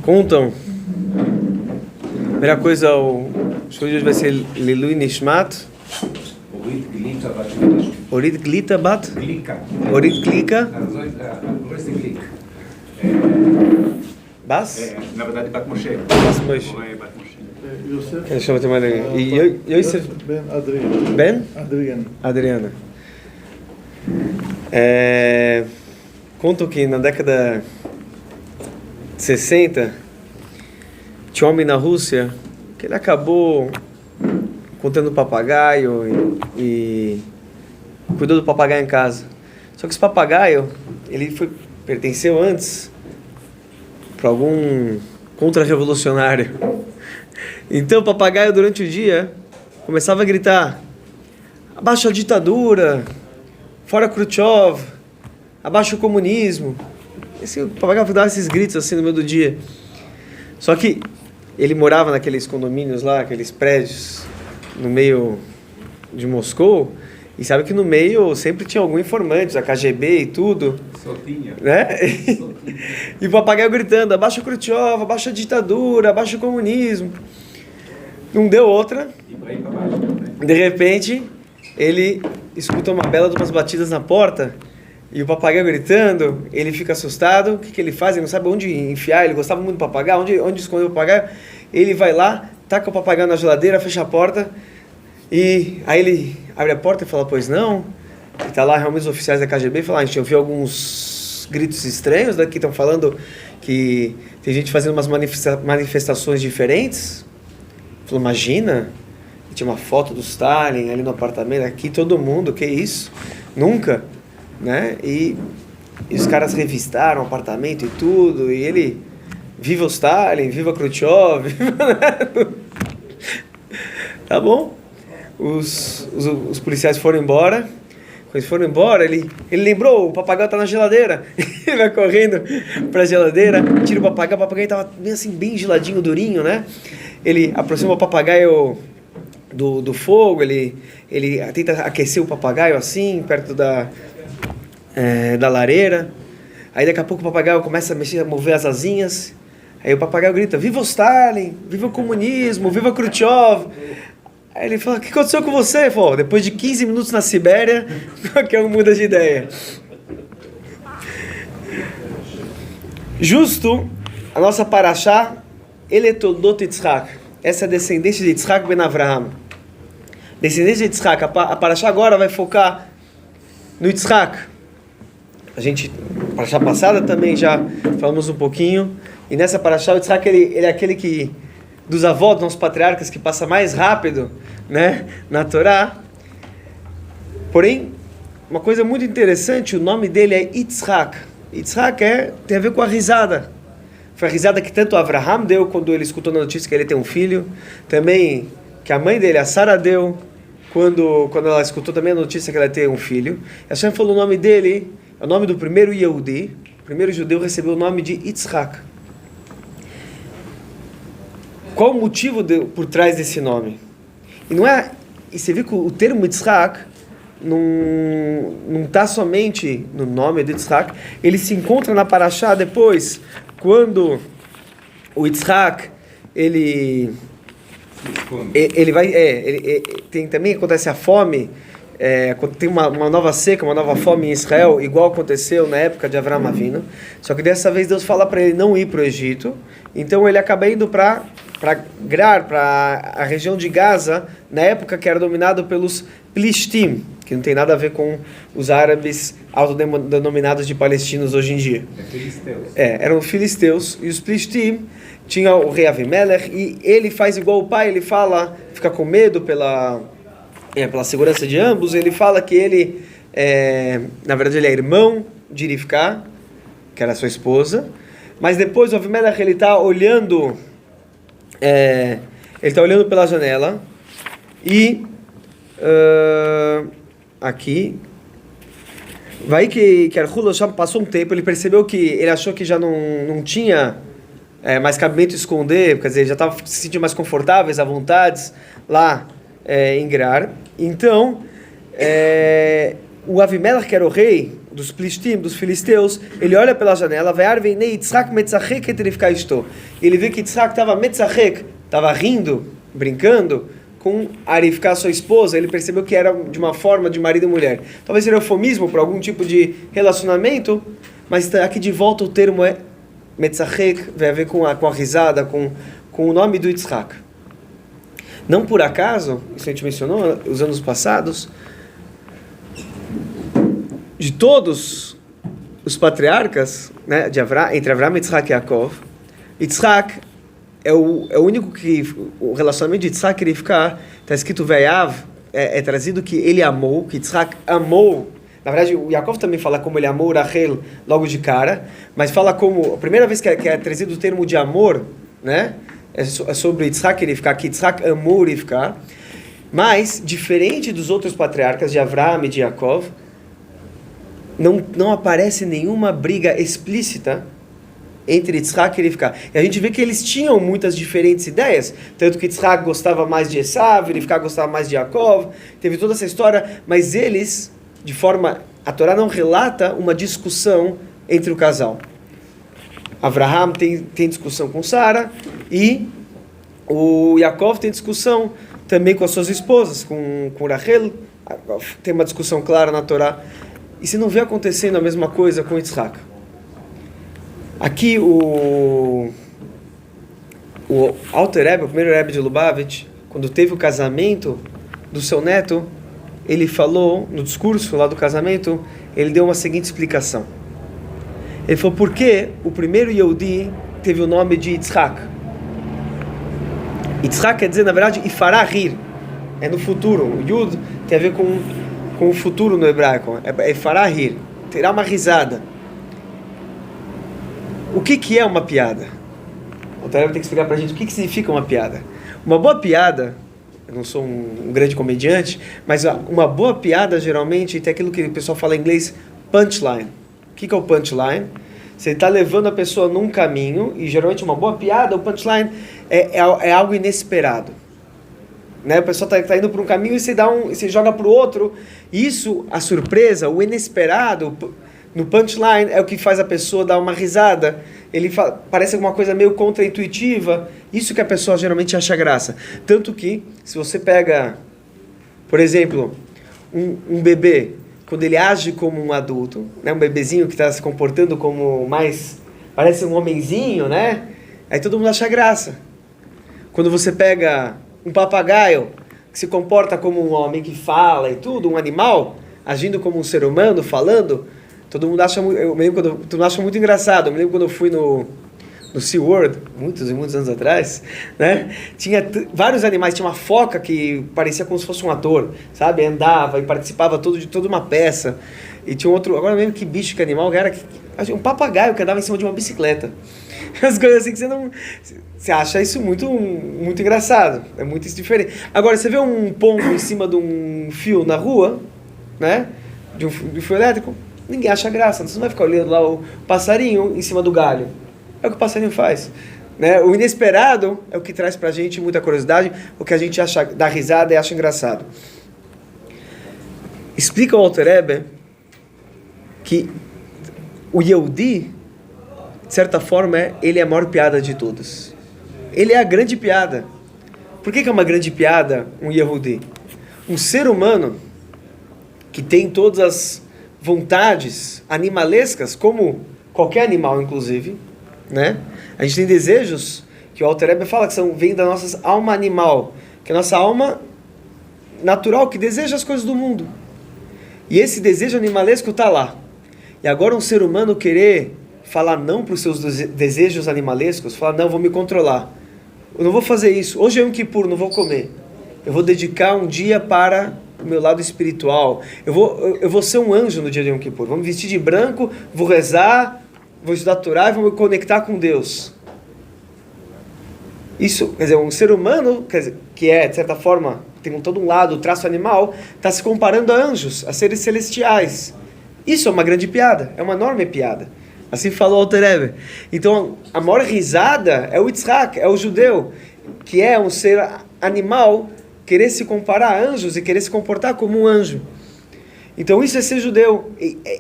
Contam. Primeira coisa, o show de hoje vai ser Lilui Nishmat. Orit Glita Bat. Orit Glika. Bas? Na verdade, Bat Moshe. Bas Moshe. Deixa eu ter uma ideia. E Yosef Ben Adriano. Ben? Adriano. Adriana. Contam que na década de 60 tinha um homem na Rússia que ele acabou contando papagaio e cuidou do papagaio em casa. Só que esse papagaio, pertenceu antes para algum contra-revolucionário. Então o papagaio durante o dia começava a gritar: abaixo a ditadura, fora Khrushchev, abaixo o comunismo. O papagaio dava esses gritos assim no meio do dia. Só que ele morava naqueles condomínios lá, aqueles prédios no meio de Moscou, e sabe que no meio sempre tinha algum informante, a KGB e tudo. Soltinha. Né? E o papagaio gritando: abaixo o Khrushchev, abaixo a ditadura, abaixo o comunismo. Não deu outra. De repente, ele escuta uma bela de umas batidas na porta e o papagaio gritando. Ele fica assustado. O que ele faz? Ele não sabe onde enfiar. Ele gostava muito do papagaio. Onde esconder o papagaio? Ele vai lá, taca o papagaio na geladeira, fecha a porta e aí ele abre a porta e fala: pois não? E tá lá realmente os oficiais da KGB e fala: a gente ouviu alguns gritos estranhos daqui, estão falando que tem gente fazendo umas manifestações diferentes. Falou: imagina, e tinha uma foto do Stalin ali no apartamento, aqui todo mundo, que isso? Nunca, né? E os caras revistaram o apartamento e tudo, e ele: viva o Stalin, viva Khrushchev, tá bom? Os policiais foram embora. Quando eles foram embora, ele lembrou: o papagaio tá na geladeira. Ele vai correndo pra geladeira, tira o papagaio tava meio assim, bem geladinho, durinho, né? Ele aproxima o papagaio do fogo, ele tenta aquecer o papagaio assim, perto da lareira. Aí daqui a pouco o papagaio começa a mover as asinhas. Aí o papagaio grita: viva o Stalin, viva o comunismo, viva Khrushchev. Aí ele fala: o que aconteceu com você? Ele falou: depois de 15 minutos na Sibéria, qualquer um muda de ideia. Justo, a nossa paraxá, ele é Toldot Yitzhak. Essa é a descendência de Yitzhak ben Avraham. Descendência de Yitzhak. A paraxá agora vai focar no Yitzhak. A paraxá passada também já falamos um pouquinho. E nessa paraxá, o Yitzhak ele é aquele que, dos avós, dos nossos patriarcas, que passa mais rápido, né, na Torá. Porém, uma coisa muito interessante, o nome dele é Yitzhak. Yitzhak tem a ver com a risada. Foi a risada que tanto Avraham deu quando ele escutou a notícia que ele tem um filho. Também que a mãe dele, a Sara, deu quando ela escutou também a notícia que ela tem um filho. E a Hashem falou o nome dele, é o nome do primeiro Yehudi. O primeiro judeu recebeu o nome de Yitzhak. Qual o motivo por trás desse nome? E você vê que o termo Yitzhak não está somente no nome de Yitzhak, ele se encontra na paraxá depois, quando o Yitzhak tem também acontece a fome, quando tem uma nova seca, uma nova fome em Israel, igual aconteceu na época de Avraham Avinu. Só que dessa vez Deus fala para ele não ir para o Egito, então ele acaba indo para Grar, para a região de Gaza, na época que era dominado pelos Plishtim, que não tem nada a ver com os árabes autodenominados de palestinos hoje em dia. Eram filisteus, e os Plishtim tinham o rei Avimelech, e ele faz igual o pai, ele fala, fica com medo pela segurança de ambos. Ele fala que ele, na verdade, ele é irmão de Rivka, que era sua esposa, mas depois o Avimelech, ele está olhando pela janela, e aqui vai que Arhula passou um tempo, ele percebeu que ele achou que já não tinha mais cabimento esconder, quer dizer, já estava se sentindo mais confortáveis, à vontade lá em Grar. Então o Avimelech, que era o rei dos Plishtim, dos filisteus, ele olha pela janela, ele vê que Yitzhak estava metzachek, estava rindo, brincando com Arifká, sua esposa. Ele percebeu que era de uma forma de marido e mulher. Talvez seja eufemismo para algum tipo de relacionamento, mas aqui de volta o termo é metzachek, vai a ver com a risada, com o nome do Yitzhak. Não por acaso, isso a gente mencionou os anos passados, de todos os patriarcas, né, entre Avraham, Yitzhak e Yaakov, Yitzhak é o único que, o relacionamento de Yitzhak e Rivka, está escrito Ve'av, é trazido que ele amou, que Yitzhak amou. Na verdade, o Yaakov também fala como ele amou Rachel logo de cara, mas fala como, a primeira vez que é trazido o termo de amor, né, é sobre Yitzhak e Rivka, que Yitzhak amou Rivka, mas, diferente dos outros patriarcas de Avraham e de Yaakov, não aparece nenhuma briga explícita entre Yitzhak e Rivka. E a gente vê que eles tinham muitas diferentes ideias, tanto que Yitzhak gostava mais de Esav, Rivka gostava mais de Yaakov, teve toda essa história, mas eles, a Torá não relata uma discussão entre o casal. Avraham tem discussão com Sara, e o Yaakov tem discussão também com as suas esposas, com Rachel, tem uma discussão clara na Torá. E se não vê acontecendo a mesma coisa com Yitzhak? Aqui o Alter Rebbe, o primeiro Rebbe de Lubavitch, quando teve o casamento do seu neto, ele falou, no discurso lá do casamento, ele deu uma seguinte explicação. Ele falou, por que o primeiro Yehudi teve o nome de Yitzhak? Yitzhak quer dizer, na verdade, Ifarahir, é no futuro. O Yud tem a ver com o futuro no hebraico, é Ifarahir, terá uma risada. O que é uma piada? O Tarek tem que explicar pra gente o que significa uma piada. Uma boa piada, eu não sou um grande comediante, mas uma boa piada geralmente tem aquilo que o pessoal fala em inglês, punchline. O que é o punchline? Você está levando a pessoa num caminho, e geralmente uma boa piada, o punchline é algo inesperado. Né? A pessoa está indo para um caminho e você joga para o outro. Isso, a surpresa, o inesperado, no punchline, é o que faz a pessoa dar uma risada. Parece alguma coisa meio contra-intuitiva. Isso que a pessoa geralmente acha graça. Tanto que, se você pega, por exemplo, um bebê, quando ele age como um adulto, né? Um bebezinho que está se comportando como parece um homenzinho, né? Aí todo mundo acha graça. Quando você pega um papagaio que se comporta como um homem que fala e tudo, um animal, agindo como um ser humano, falando, todo mundo acha muito engraçado. Eu me lembro quando eu fui no SeaWorld, muitos e muitos anos atrás, né? Tinha vários animais, tinha uma foca que parecia como se fosse um ator, sabe? Andava e participava de toda uma peça. E tinha outro, agora mesmo que bicho, que animal, era um papagaio que andava em cima de uma bicicleta. As coisas assim que você acha isso muito, muito engraçado, é muito diferente. Agora, você vê um pombo em cima de um fio na rua, né? De um fio elétrico, ninguém acha graça, você não vai ficar olhando lá o passarinho em cima do galho. É o que o passarinho faz. Né? O inesperado é o que traz pra gente muita curiosidade, o que a gente acha, dá risada e acha engraçado. Explica o Alter Rebbe que o Yehudi, de certa forma, ele é a maior piada de todos. Ele é a grande piada. Por que é uma grande piada um Yehudi? Um ser humano que tem todas as vontades animalescas, como qualquer animal, inclusive, né? A gente tem desejos que o Alter Rebbe fala que vêm da nossa alma animal, que é a nossa alma natural, que deseja as coisas do mundo. E esse desejo animalesco está lá. E agora um ser humano querer falar não para os seus desejos animalescos, falar, não, vou me controlar. Eu não vou fazer isso. Hoje é Yom Kippur, não vou comer. Eu vou dedicar um dia para o meu lado espiritual. Eu vou ser um anjo no dia de Yom Kippur. Vou me vestir de branco, vou rezar, vou estudar a Torá e vou me conectar com Deus. Isso, quer dizer, um ser humano, que é, de certa forma, tem todo um lado, o traço animal, está se comparando a anjos, a seres celestiais. Isso é uma grande piada, é uma enorme piada. Assim falou o Alter Rebbe. Então, a maior risada é o Yitzhak, é o judeu, que é um ser animal, querer se comparar a anjos e querer se comportar como um anjo. Então isso é ser judeu,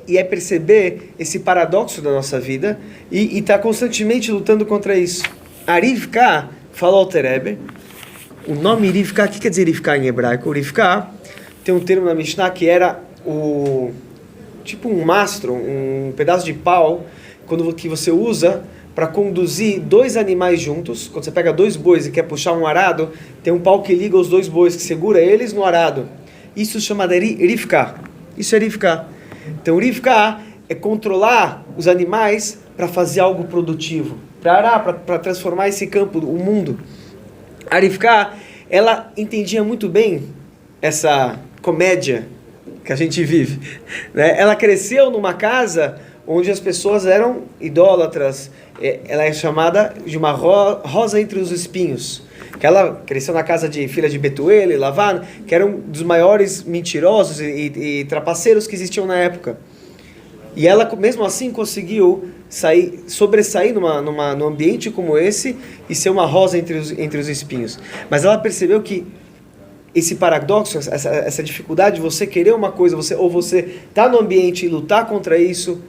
e é perceber esse paradoxo da nossa vida, e estar constantemente lutando contra isso. A Rivka, falou ao Terebe, o nome Rivka, o que quer dizer Rivka em hebraico? Rivka tem um termo na Mishnah que era tipo um mastro, um pedaço de pau, que você usa para conduzir dois animais juntos. Quando você pega dois bois e quer puxar um arado, tem um pau que liga os dois bois, que segura eles no arado. Isso se chama de Rivka. Isso é Rivka. Então Rivka é controlar os animais para fazer algo produtivo, para transformar esse campo, o mundo. A Rivka, ela entendia muito bem essa comédia que a gente vive, né? Ela cresceu numa casa onde as pessoas eram idólatras. Ela é chamada de uma rosa entre os espinhos. Que ela cresceu na casa de filha de Betuel e Lavan, que eram dos maiores mentirosos e trapaceiros que existiam na época. E ela, mesmo assim, conseguiu sobressair num ambiente como esse e ser uma rosa entre os espinhos. Mas ela percebeu que esse paradoxo, essa dificuldade de você querer uma coisa, você tá no ambiente e lutar contra isso,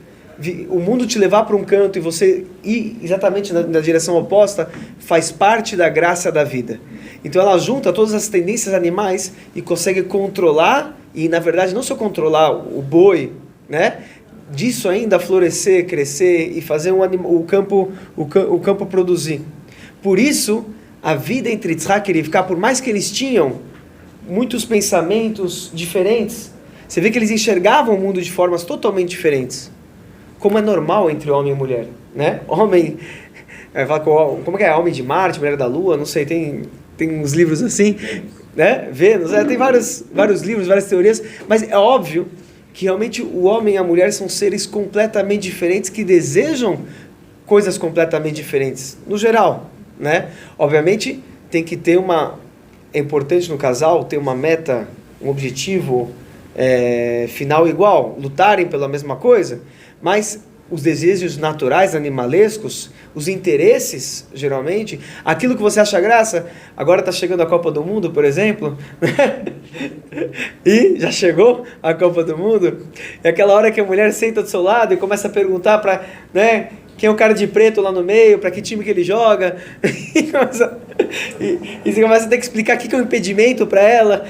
o mundo te levar para um canto e você ir exatamente na direção oposta, faz parte da graça da vida. Então ela junta todas as tendências animais e consegue controlar, e na verdade não só controlar o boi, né? Disso ainda florescer, crescer e fazer o campo produzir. Por isso, a vida entre Yitzhak e Rivka, por mais que eles tinham muitos pensamentos diferentes, você vê que eles enxergavam o mundo de formas totalmente diferentes. Como é normal entre homem e mulher, né? Homem, como é que é? Homem de Marte, mulher da Lua, não sei, tem uns livros assim, né? Vênus, tem vários livros, várias teorias, mas é óbvio que realmente o homem e a mulher são seres completamente diferentes que desejam coisas completamente diferentes, no geral, né? Obviamente tem que ter é importante no casal ter uma meta, um objetivo final igual, lutarem pela mesma coisa, mas os desejos naturais, animalescos, os interesses, geralmente, aquilo que você acha graça, agora está chegando a Copa do Mundo, por exemplo, e já chegou a Copa do Mundo, é aquela hora que a mulher senta do seu lado e começa a perguntar para, né, quem é o cara de preto lá no meio, para que time que ele joga, e você começa a ter que explicar o que é um impedimento para ela,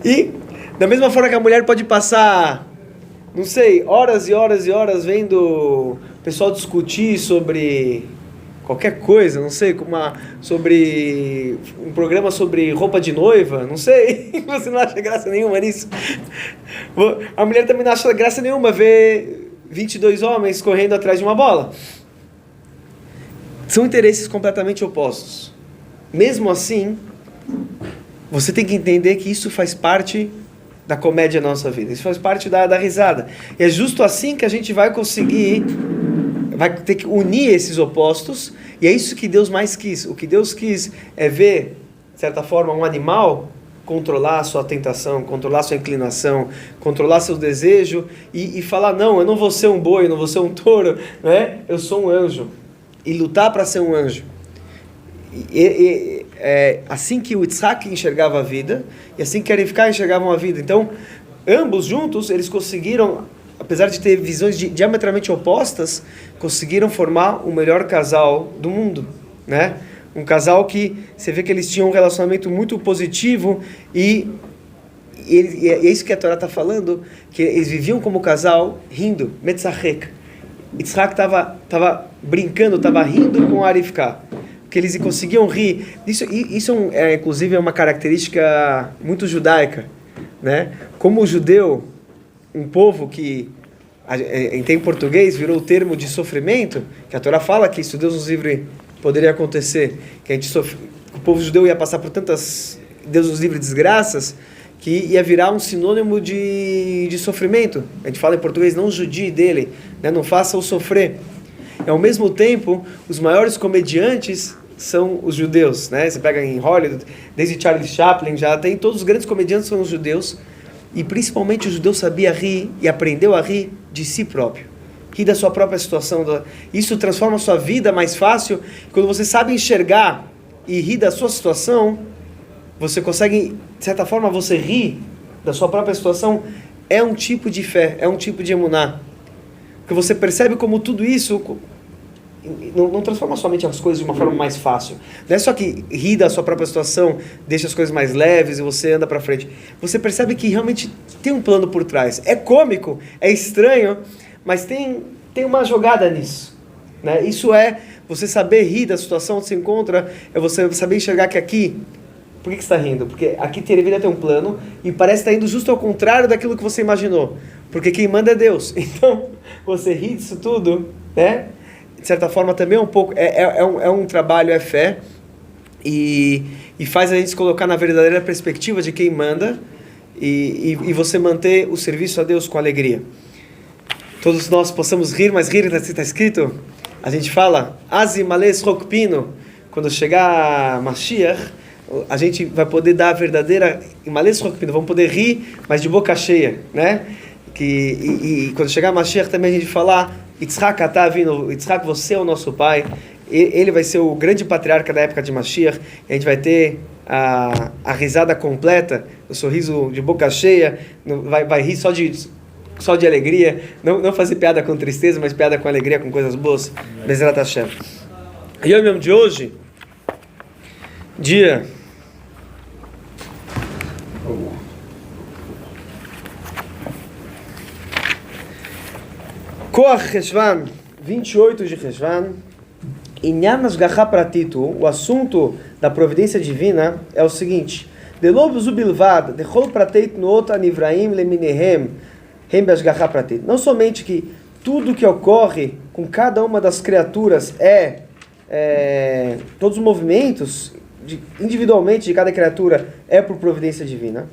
e da mesma forma que a mulher pode passar, não sei, horas e horas e horas vendo o pessoal discutir sobre qualquer coisa, não sei, sobre um programa sobre roupa de noiva, não sei, você não acha graça nenhuma nisso? A mulher também não acha graça nenhuma ver 22 homens correndo atrás de uma bola. São interesses completamente opostos. Mesmo assim, você tem que entender que isso faz parte da comédia da nossa vida. Isso faz parte da risada. E é justo assim que a gente vai ter que unir esses opostos, e é isso que Deus mais quis. O que Deus quis é ver, de certa forma, um animal controlar a sua tentação, controlar a sua inclinação, controlar seu desejo, e falar, não, eu não vou ser um boi, eu não vou ser um touro, né? Eu sou um anjo. E lutar para ser um anjo. Assim que o Yitzhak enxergava a vida, e assim que a Rivka enxergavam a vida. Então, ambos juntos, eles conseguiram, apesar de ter visões diametralmente opostas, conseguiram formar o melhor casal do mundo, né? Um casal que você vê que eles tinham um relacionamento muito positivo, e é isso que a Torá está falando, que eles viviam como casal, rindo, metzachek. Yitzhak estava brincando, estava rindo com a Rivka, que eles conseguiam rir. Isso inclusive é uma característica muito judaica, né? Como o judeu, um povo que em português virou o termo de sofrimento, que a Torá fala que isso Deus nos livre poderia acontecer, que o povo judeu ia passar por tantas Deus nos livre desgraças, que ia virar um sinônimo de sofrimento. A gente fala em português, não judie dele, né? Não faça-o sofrer. E ao mesmo tempo, os maiores comediantes são os judeus, né? Você pega em Hollywood, desde Charlie Chaplin, já tem todos os grandes comediantes são os judeus, e principalmente o judeu sabia rir e aprendeu a rir de si próprio, rir da sua própria situação. Isso transforma a sua vida mais fácil. Quando você sabe enxergar e rir da sua situação, você consegue, de certa forma, você ri da sua própria situação, é um tipo de fé, é um tipo de emuná. Porque você percebe como tudo isso não transforma somente as coisas de uma forma mais fácil. Não é só que rir da sua própria situação deixa as coisas mais leves e você anda para frente. Você percebe que realmente tem um plano por trás. É cômico, é estranho, mas tem uma jogada nisso. Né? Isso é você saber rir da situação onde se encontra, é você saber enxergar que aqui... Por que você está rindo? Porque aqui deveria ter um plano e parece estar indo justo ao contrário daquilo que você imaginou. Porque quem manda é Deus. Então, você ri disso tudo, né? De certa forma também é um pouco... É um trabalho, é fé. E faz a gente se colocar na verdadeira perspectiva de quem manda e você manter o serviço a Deus com alegria. Todos nós possamos rir, mas rir está escrito... A gente fala, Azimales Rokpino, quando chegar Mashiach, a gente vai poder dar a verdadeira Imales Rokpino, vamos poder rir, mas de boca cheia, né? E quando chegar Mashiach também a gente falar, Yitzhak Atavino, Yitzhak, você é o nosso pai, ele vai ser o grande patriarca da época de Mashiach, e a gente vai ter a risada completa, o sorriso de boca cheia, vai rir só de alegria, não fazer piada com tristeza, mas piada com alegria, com coisas boas. Bezerra Hashem. E eu mesmo de hoje, dia Koach Cheshvan, 28 de Cheshvan, Inyan Ashgacha Pratito, o assunto da providência divina é o seguinte: Delob Zubilvad, Dechol Prateit Noot Anivraim Leminehem, não somente que tudo que ocorre com cada uma das criaturas todos os movimentos individualmente de cada criatura é por providência divina.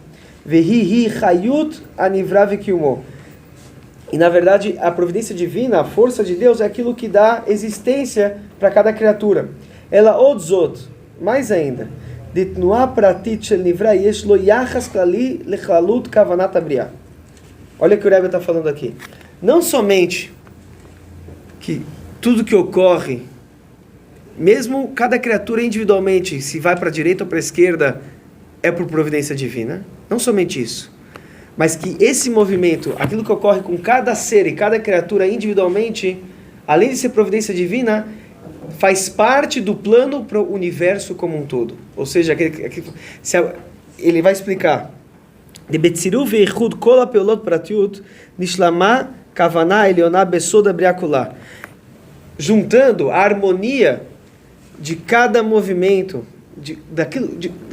E na verdade a providência divina, a força de Deus, é aquilo que dá existência para cada criatura. Ela odzot, mais ainda, olha o que o Rebbe está falando aqui. Não somente que tudo que ocorre, mesmo cada criatura individualmente, se vai para a direita ou para a esquerda, é por providência divina. Não somente isso. Mas que esse movimento, aquilo que ocorre com cada ser e cada criatura individualmente, além de ser providência divina, faz parte do plano para o universo como um todo. Ou seja, ele vai explicar. De Betsiru veichud kol apelot pratiut nishlama kavana elioná besoda briakulá, juntando a harmonia de cada movimento, de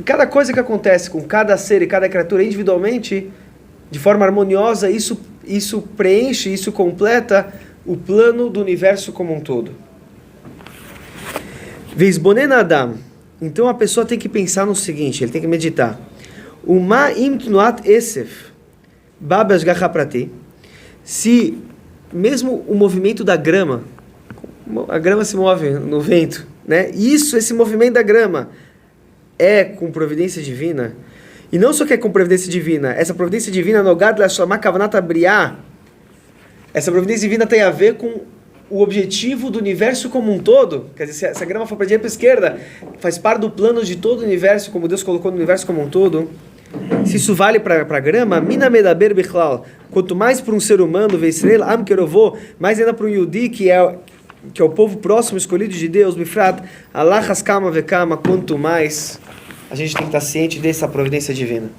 cada coisa que acontece com cada ser e cada criatura individualmente, de forma harmoniosa, isso preenche, isso completa o plano do universo como um todo. Veisbonen Adam. Então a pessoa tem que pensar no seguinte, ele tem que meditar. Uma imtnuat esef babas gachaprati. Se mesmo o movimento da grama, a grama se move no vento, né? Esse movimento da grama é com providência divina. E não só que é com providência divina, essa providência divina nogad la shama kavanat briah. Essa providência divina tem a ver com o objetivo do universo como um todo. Quer dizer, se a grama for para a direita ou para a esquerda, faz parte do plano de todo o universo, como Deus colocou no universo como um todo. Se isso vale para a grama, mina medaber bichlal, quanto mais para um ser humano, veisrael am kerovô, mais ainda para um yudi, que é o povo próximo, escolhido de Deus, bifrat, Allah haskama vekama, quanto mais a gente tem que estar ciente dessa providência divina.